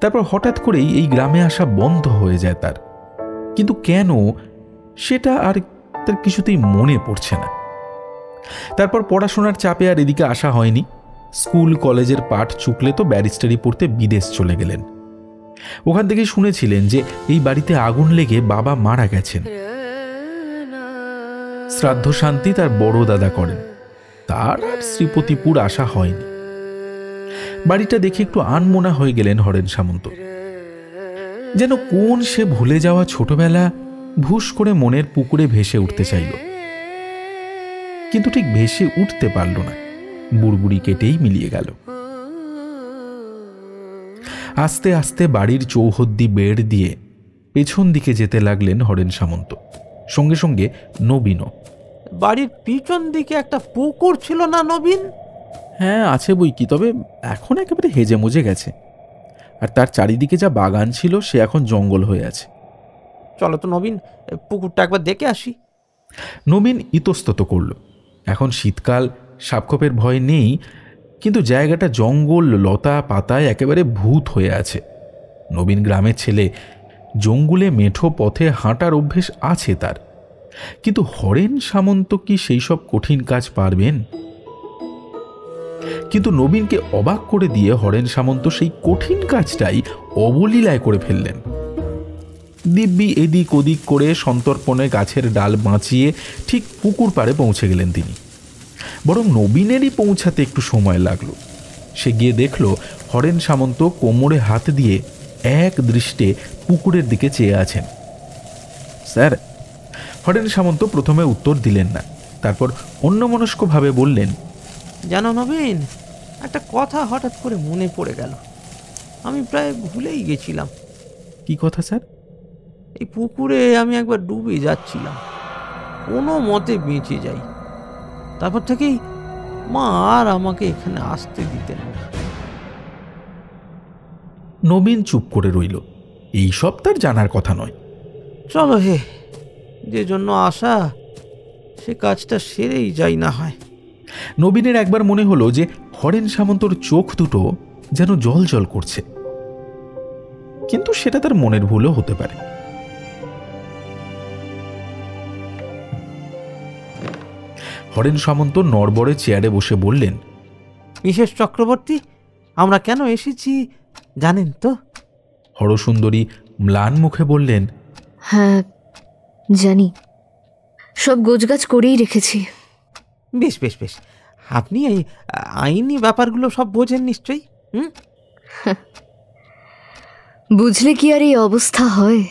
তারপর হঠাৎ করেই এই গ্রামে আসা বন্ধ হয়ে যায় তার। কিন্তু কেন সেটা আর তার কিছুতেই মনে পড়ছে না। তারপর পড়াশোনার চাপে আর এদিকে আসা হয়নি। স্কুল কলেজের পাঠ চুকলে তো ব্যারিস্টারি পড়তে বিদেশ চলে গেলেন। ওখান থেকে শুনেছিলেন যে এই বাড়িতে আগুন লেগে বাবা মারা গেছেন। শ্রাদ্ধ শান্তি তার বড় দাদা করেন, তার আর শ্রীপতিপুর আসা হয়নি। বাড়িটা দেখে একটু আনমনা হয়ে গেলেন হরেন সামন্ত। যেন কোন সে ভুলে যাওয়া ছোটবেলা ভুস করে মনের পুকুরে ভেসে উঠতে চাইল, কিন্তু ঠিক ভেসে উঠতে পারল না, বুড়বুড়ি কেটেই মিলিয়ে গেল। আস্তে আস্তে বাড়ির চৌহদ্দি বেড় দিয়ে পেছন দিকে যেতে লাগলেন হরেন সামন্ত, সঙ্গে সঙ্গে নবীনও। বাড়ির পিছন দিকে একটা পুকুর ছিল না নবীন? হ্যাঁ আছে বই কি, তবে এখন একেবারে হেজে মজে গেছে, আর তার চারিদিকে যা বাগান ছিল সে এখন জঙ্গল হয়ে আছে। চলো তো নবীন, পুকুরটা একবার দেখে আসি। নবীন ইতস্তত করল। এখন শীতকাল, সাপখোপের ভয় নেই, কিন্তু জায়গাটা জঙ্গল, লতা পাতায় একেবারে ভূত হয়ে আছে। নবীন গ্রামের ছেলে, জঙ্গলে মেঠো পথে হাঁটার অভ্যেস আছে তার, কিন্তু হরেন সামন্ত কি সেই সব কঠিন কাজ পারবেন? কিন্তু নবীনকে অবাক করে দিয়ে হরেন সামন্ত সেই কঠিন কাজটাই অবলীলায় করে ফেললেন। দিব্যি এদিক ওদিক করে সন্তর্পণে গাছের ডাল বাঁচিয়ে ঠিক পুকুর পাড়ে পৌঁছে গেলেন তিনি। বরং নবীনেরই পৌঁছাতে একটু সময় লাগলো। সে গিয়ে দেখল হরেন সামন্ত কোমরে হাত দিয়ে এক দৃষ্টে পুকুরের দিকে চেয়ে আছেন। স্যার, হরেন সামন্ত প্রথমে উত্তর দিলেন না, তারপর অন্যমনস্কভাবে বললেন, জানো নবীন, একটা কথা হঠাৎ করে মনে পড়ে গেল, আমি প্রায় ভুলেই গেছিলাম। কি কথা স্যার? এই পুকুরে আমি একবার ডুবে যাচ্ছিলাম, কোনো মতে বেঁচে যাই। তারপর থেকেই মা আর আমাকে এখানে আসতে দিতেন না। নবীন চুপ করে রইল। এই সব তার জানার কথা নয়। চলো হে, যে জন্য আসা সে কাজটা সেরেই যাই না হয়। নবীনের একবার মনে হলো যে হরেন সামন্তর চোখ দুটো যেন জল জল করছে, কিন্তু সেটা তার মনের ভুলও হতে পারে। হরেন সামন্ত নড়বড়ে চেয়ারে বসে বললেন, মিসেস চক্রবর্তী, আমরা কেন এসেছি জানেন তো? হরসুন্দরী ম্লান মুখে বললেন, হ্যাঁ জানি, সব গোছগাছ করেই রেখেছি। বেশ বেশ বেশ, আপনি এই আইনি ব্যাপারগুলো সব বোঝেন নিশ্চয়ই। বুঝলে কি আর এই অবস্থা হয়?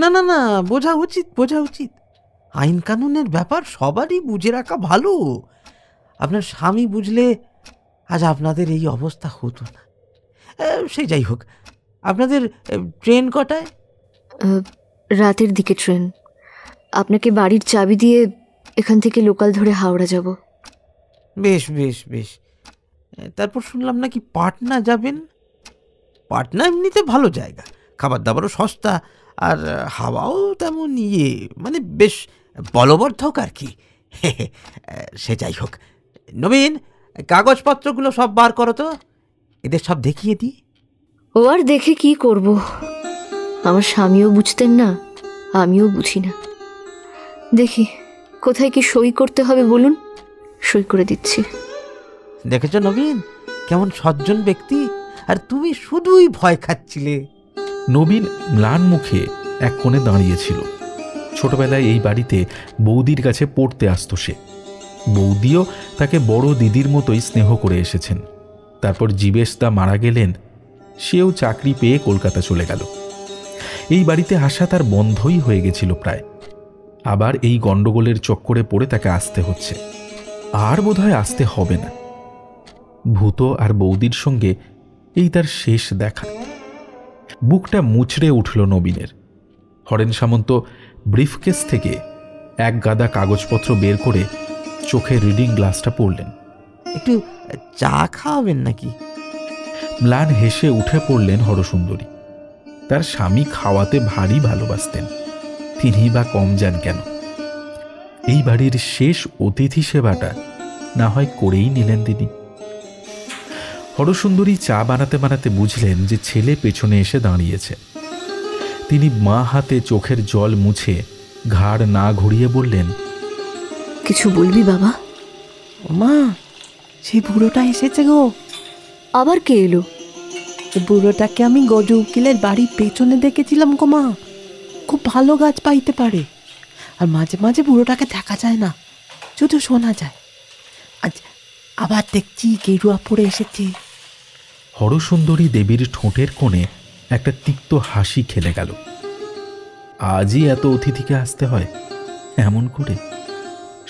না না না, বোঝা উচিত, বোঝা উচিত। আইন কানুনের ব্যাপার সবারই বুঝে রাখা ভালো। আপনার স্বামী বুঝলে আজ আপনাদের এই অবস্থা হতো না। সে যাই হোক, আপনাদের ট্রেন কটায়? রাতের দিকে ট্রেন। আপনাকে বাড়ির চাবি দিয়ে এখান থেকে লোকাল ধরে হাওড়া যাব। বেশ বেশ বেশ। তারপর শুনলাম নাকি পাটনা যাবেন। পাটনা এমনিতে ভালো জায়গা, খাবার দাবারও সস্তা, আর হাওয়াও তেমন মানে বেশ বলবর্ধক আর কি। সে যাই হোক, নবীন, কাগজপত্রগুলো সব বার করো তো, এদের সব দেখিয়ে দিই। ও আর দেখে কি করব? আমার স্বামীও বুঝতেন না, আমিও বুঝি না। দেখি কোথায় কি সই করতে হবে বলুন, সই করে দিচ্ছি। দেখেছ নবীন, কেমন সজ্জন ব্যক্তি, আর তুমি শুধুই ভয় খাচ্ছিলে। নবীন ম্লান মুখে এক কোণে দাঁড়িয়েছিল। ছোটবেলায় এই বাড়িতে বৌদির কাছে পড়তে আসত সে। বৌদিও তাকে বড় দিদির মতোই স্নেহ করে এসেছেন। তারপর জীবেশদা মারা গেলেন, সেও চাকরি পেয়ে কলকাতা চলে গেল। এই বাড়িতে আসা তার বন্ধই হয়ে গেছিল প্রায়। আবার এই গণ্ডগোলের চক্করে পড়ে তাকে আসতে হচ্ছে, আর বোধহয় আসতে হবে না। ভূত আর বৌদির সঙ্গে এই তার শেষ দেখা। বুকটা মুচড়ে উঠল নবীনের। হরেন সামন্ত ব্রিফকেস থেকে এক গাদা কাগজপত্র বের করে চোখে রিডিং গ্লাসটা পড়লেন। একটু চা খাওয়াবেন নাকি? ম্লান হেসে উঠে পড়লেন হরসুন্দরী। তার স্বামী খাওয়াতে ভারী ভালোবাসতেন, তিনি বা কম যান কেন? এই বাড়ির শেষ অতিথি সেবাটা না হয় করেই নিলেন তিনি। হরসুন্দরী চা বানাতে বানাতে বুঝলেন যে ছেলে পেছনে এসে দাঁড়িয়েছে। তিনি মা হাতে চোখের জল মুছে ঘাড় না ঘুরিয়ে বললেন, কিছু বলবি বাবা? মা, সেই বুড়োটা এসেছে গো। আবার কে এলো? বুড়োটাকে আমি গজু উকিলের বাড়ির পেছনে দেখেছিলাম গো মা। খুব ভালো গাছ পাইতে পারে, আর মাঝে মাঝে বুড়োটাকে দেখা যায় না, শুধু শোনা যায়। আজ আবার দেখছি গেরুয়া পরে এসেছে। হরসুন্দরী দেবীর ঠোঁটের কোণে একটা তিক্ত হাসি খেলে গেল। আজই এত অতিথিকে আসতে হয় এমন করে,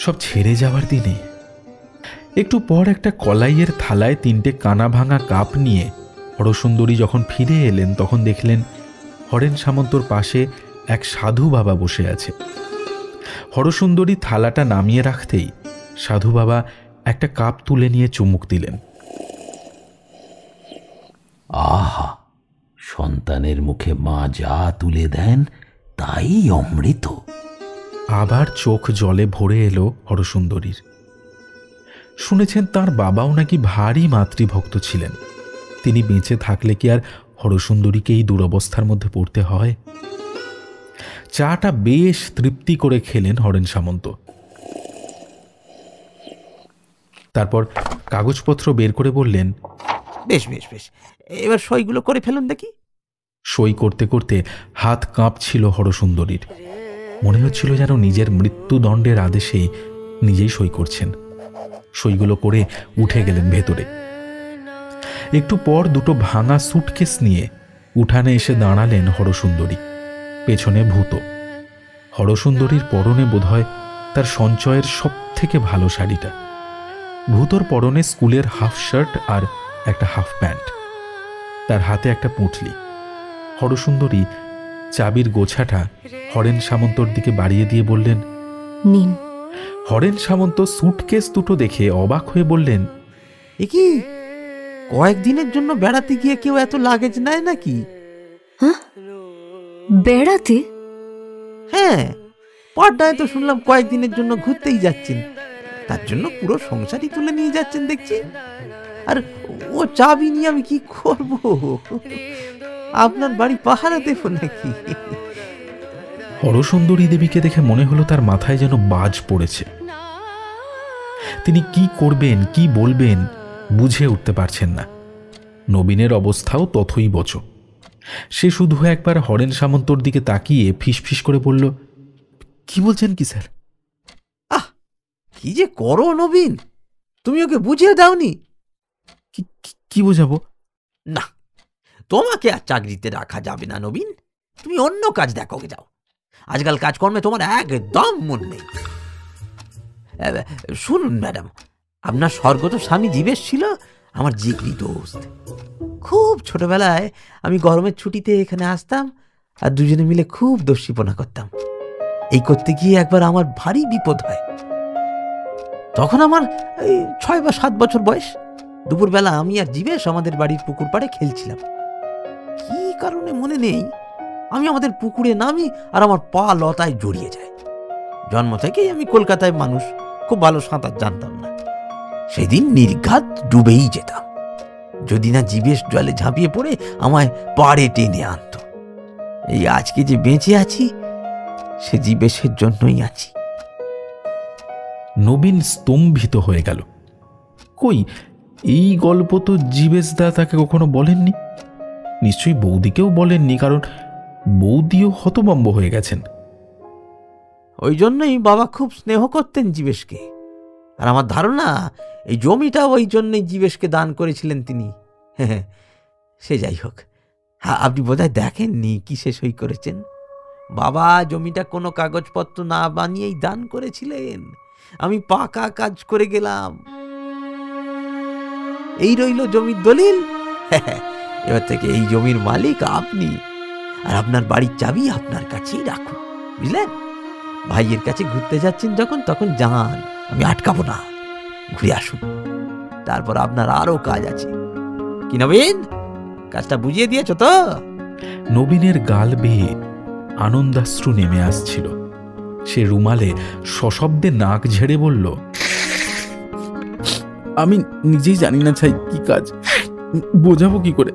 সব ছেড়ে যাওয়ার দিনে। একটু পর একটা কলাইয়ের থালায় 3টে কানা ভাঙা কাপ নিয়ে হরসুন্দরী যখন ফিরে এলেন, তখন দেখলেন হরেন সামন্তর পাশে এক সাধু বাবা বসে আছে। হরসুন্দরী থালাটা নামিয়ে রাখতেই সাধু বাবা একটা কাপ তুলে নিয়ে চুমুক দিলেন। আহা, সন্তানের মুখে মা যা তুলে দেন তাই অমৃত। আবার চোখ জলে ভরে এলো হরসুন্দরীর। শুনেছেন তার বাবাও নাকি ভারী মাতৃভক্ত ছিলেন। তিনি বেঁচে থাকলে কি আর হরসুন্দরীকে এই দুরবস্থার মধ্যে পড়তে হয়? চাটা বেশ তৃপ্তি করে খেলেন হরেন সামন্ত। তারপর কাগজপত্র বের করে বললেন, বেশ বেশ বেশ, এবার সইগুলো করে ফেলুন দেখি। সই করতে করতে হাত কাঁপছিল হরসুন্দরীর। মনে হচ্ছিল যেন নিজের মৃত্যুদণ্ডের আদেশে নিজেই সই করছেন। সইগুলো করে উঠে গেলেন ভেতরে। একটু পর 2টো ভাঙা সুটকেস নিয়ে উঠানে এসে দাঁড়ালেন হরসুন্দরী। পেছনে ভূত। হরসুন্দরীর পরনে বোধহয় তার সঞ্চয়ের সব থেকে ভালো শাড়িটা। ভূতর পরনে স্কুলের হাফ শার্ট আর একটা হাফ প্যান্ট, তার হাতে একটা পুঁটলি। হরসুন্দরী চাবির গোছাটা হরেন সামন্তর দিকে বাড়িয়ে দিয়ে বললেন, নিন। হরেন সামন্ত সুটকেস 2টো দেখে অবাক হয়ে বললেন, এ কি, কয়েকদিনের জন্য বেড়াতে গিয়ে কেউ এত লাগেজ নেয় নাকি? হ্যাঁ, বেড়াতে? হ্যাঁ, পাটনায় তো শুনলাম কয়েকদিনের জন্য ঘুরতেই যাচ্ছেন। তার জন্য পুরো সংসারই তুলে নিয়ে যাচ্ছেন দেখছি। আর ও চাবি নিয়ে আমি কি করব? আপনার বাড়ি পাহারা দেব নাকি? হরসুন্দরী দেবীকে দেখে মনে হলো তার মাথায় যেন বাজ পড়েছে। তিনি কি করবেন, কি বলবেন বুঝে উঠতে পারছেন না। নবীনের অবস্থাও তথই বচ। সে শুধু একবার হরেন সামন্তর দিকে তাকিয়ে ফিসফিস করে বলল, কি বলছেন কি স্যার? আহ, কি যে করো নবীন, তুমি ওকে বুঝিয়ে দাওনি? কি বোঝাবো? না, তোমাকে আর চাকরিতে রাখা যাবে না নবীন। তুমি অন্য কাজ দেখো, যাও। আজকাল কাজকর্মে তোমার একদম মন নেই। শুনুন ম্যাডাম, আপনার স্বর্গত স্বামী জীবেশ ছিল আমার জিগরি দোস্ত। খুব ছোটবেলায় আমি গরমের ছুটিতে এখানে আসতাম, আর দুজনে মিলে খুব দস্যিপনা করতাম। এই করতে গিয়ে একবার আমার ভারী বিপদ হয়। তখন আমার 6 বা 7 বছর বয়স। দুপুরবেলা আমি আর জীবেশ আমাদের বাড়ির পুকুর পাড়ে খেলছিলাম। কি কারণে মনে নেই, আমি আমাদের পুকুরে নামি আর আমার পা লতায় জড়িয়ে যায়। জন্ম থেকেই আমি কলকাতায় মানুষ, খুব ভালো সাঁতার জানতাম না। সেদিন নির্ঘাত ডুবেই যেতাম, যদি না জীবেশ জলে ঝাঁপিয়ে পড়ে আমায় পাড়ে টেনে আনত। এই আজকে যে বেঁচে আছি, সে জীবেশের জন্যই আছি। নবীন স্তম্ভিত হয়ে গেল। কই, এই গল্প তো জীবেশদা তাকে কখনো বলেননি। নিশ্চয়ই বৌদিকেও বলেননি, কারণ বৌদিও হতভম্ব হয়ে গেছেন। ওই জন্যই বাবা খুব স্নেহ করতেন জীবেশকে। আর আমার ধারণা এই জমিটা ওই জন্যই জীবেশকে দান করেছিলেন তিনি। সে যাই হোক, আপনি বোধহয় দেখেননি কিসে সই করেছেন। বাবা জমিটা কোনো কাগজপত্র না বানিয়েই দান করেছিলেন। আমি পাকা কাজ করে গেলাম। এই রইল জমির দলিল। এবার থেকে এই জমির মালিক আপনি, আর আপনার বাড়ির চাবি আপনার কাছেই রাখুন, বুঝলেন? ভাইয়ের কাছে ঘুরতে যাচ্ছেন যখন, তখন যান, আমি আটকাবো না, ঘুরে আসুন। তারপর আপনার আরো কাজ আছে। কি নবীন, কাজটা বুঝিয়ে দিয়েছ তো? নবীনের গাল বেয়ে আনন্দাশ্রু নেমে আসছিল। সে রুমালে সশব্দে নাক ঝেড়ে বলল, আমি নিজেই জানি না ছাই কি কাজ, বোঝাবো কি করে?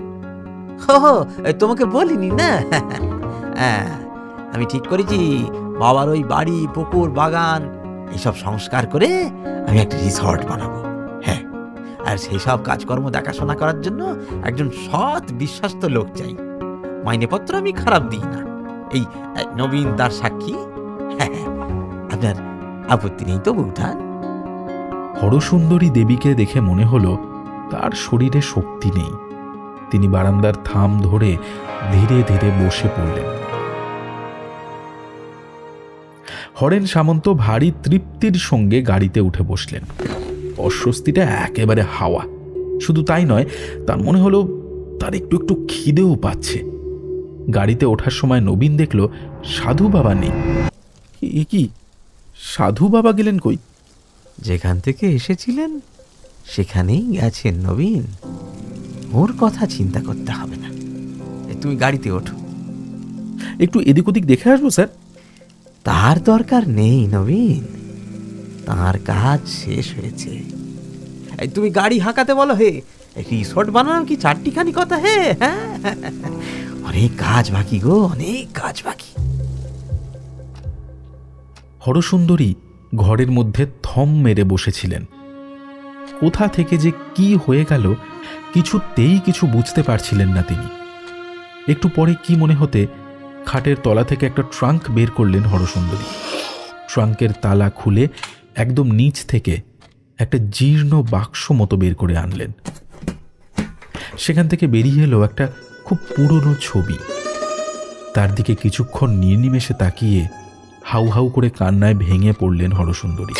তোমাকে বলিনি না? আমি ঠিক করেছি, বাবার ওই বাড়ি, পুকুর, বাগান এসব সংস্কার করে আমি একটা রিসর্ট বানাবো। হ্যাঁ, আর সেই সব কাজকর্ম দেখাশোনা করার জন্য একজন সৎ বিশ্বস্ত লোক চাই। মাইনেপত্র আমি খারাপ দিই না, এই নবীন তার সাক্ষী। আপনার আপত্তি নেই তো বৌঠান? হরসুন্দরী দেবীকে দেখে মনে হলো তার শরীরে শক্তি নেই। তিনি বারান্দার থাম ধরে ধীরে ধীরে বসে পড়লেন। হরেন সামন্ত ভারী তৃপ্তির সঙ্গে গাড়িতে উঠে বসলেন। অস্বস্তিটা একেবারে হাওয়া। শুধু তাই নয়, তার মনে হলো তার একটু একটু খিদেও পাচ্ছে। গাড়িতে ওঠার সময় নবীন দেখল সাধু বাবা নেই। এ কি, সাধু বাবা গেলেন কই? যেখান থেকে এসেছিলেন সেখানেই গেছেন নবীন, ওর কথা চিন্তা করতে হবে না। তুমি গাড়িতে ওঠো। একটু এদিক ওদিক দেখে আসবো স্যার। তার দরকার নেই নবীন, তার কাজ শেষ হয়েছে। তুমি গাড়ি হাঁকাতে বলো। হে, রিসোর্ট বানানো কি চারটিখানি কথা? হে, অনেক কাজ বাকি গো, অনেক কাজ বাকি। হরসুন্দরী ঘরের মধ্যে থম মেরে বসেছিলেন। কোথা থেকে যে কি হয়ে গেল কিছুতেই কিছু বুঝতে পারছিলেন না তিনি। একটু পরে কি মনে হতে খাটের তলা থেকে একটা ট্রাঙ্ক বের করলেন হরসুন্দরী। ট্রাঙ্কের তালা খুলে একদম নিচ থেকে একটা জীর্ণ বাক্স মতো বের করে আনলেন। সেখান থেকে বেরিয়ে এলো একটা খুব পুরনো ছবি। তার দিকে কিছুক্ষণ নির্নিমেষে তাকিয়ে হাউ হাউ করে কান্নায় ভেঙে পড়লেন হরসুন্দরী।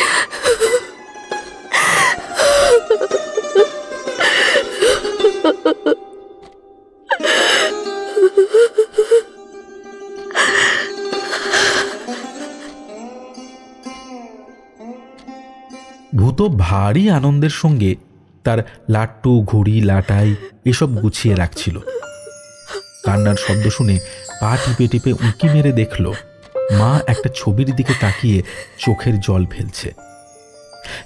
ভূত ভারী আনন্দের সঙ্গে তার লাট্টু, ঘুড়ি, লাটাই এসব গুছিয়ে রাখছিল। কান্নার শব্দ শুনে পা টিপে টিপে উঁকি মেরে দেখল মা একটা ছবির দিকে তাকিয়ে চোখের জল ফেলছে।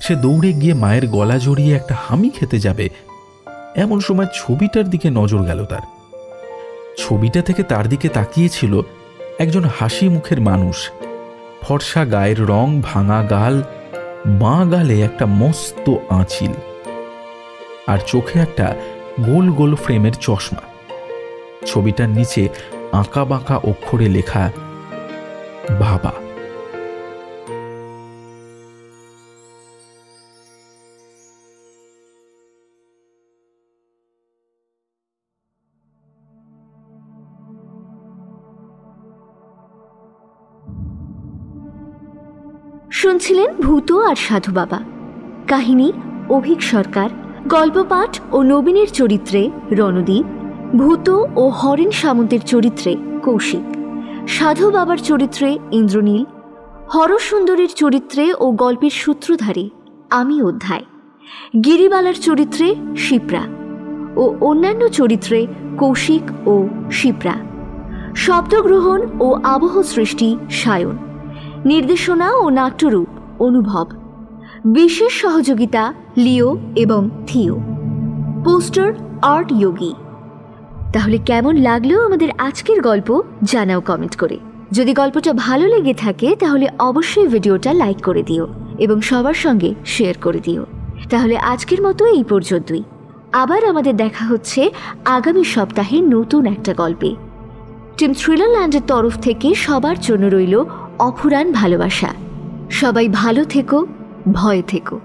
সে দৌড়ে গিয়ে মায়ের গলা জড়িয়ে একটা হামি খেতে যাবে, এমন সময় ছবিটার দিকে নজর গেল তার। ছবিটা থেকে তার দিকে তাকিয়েছিল একজন হাসি মুখের মানুষ। ফর্সা গায়ের রং, ভাঙা গাল, বাঁ গালে একটা মস্ত আঁচিল, আর চোখে একটা গোল গোল ফ্রেমের চশমা। ছবিটার নিচে আঁকা বাঁকা অক্ষরে লেখা বাবা। শুনছিলেন ভূত আর সাধু বাবা। কাহিনী অভিক সরকার, গল্প পাঠ ও নবীনের চরিত্রে রণদীপ, ভূত ও হরেন সামন্তের চরিত্রে কৌশিক, সাধু বাবার চরিত্রে ইন্দ্রনীল, হরসুন্দরীর চরিত্রে ও গল্পের সূত্রধারী আমি অধ্যায়, গিরিবালার চরিত্রে শিপ্রা ও অন্যান্য চরিত্রে কৌশিক ও শিপ্রা, শব্দগ্রহণ ও আবহ সৃষ্টি সায়ন, নির্দেশনা ও নাট্যরূপ অনুভব, বিশেষ সহযোগিতা লিও এবং থিও, পোস্টার আর্ট যোগী। তাহলে কেমন লাগলো আমাদের আজকের গল্প জানাও কমেন্ট করে। যদি গল্পটা ভালো লেগে থাকে তাহলে অবশ্যই ভিডিওটা লাইক করে দিও এবং সবার সঙ্গে শেয়ার করে দিও। তাহলে আজকের মতো এই পর্যন্তই। আবার আমাদের দেখা হচ্ছে আগামী সপ্তাহে নতুন একটা গল্পে। টিম থ্রিলারল্যান্ডের তরফ থেকে সবার জন্য রইল অফুরান ভালোবাসা। সবাই ভালো থেকো, ভয়ে থেকো।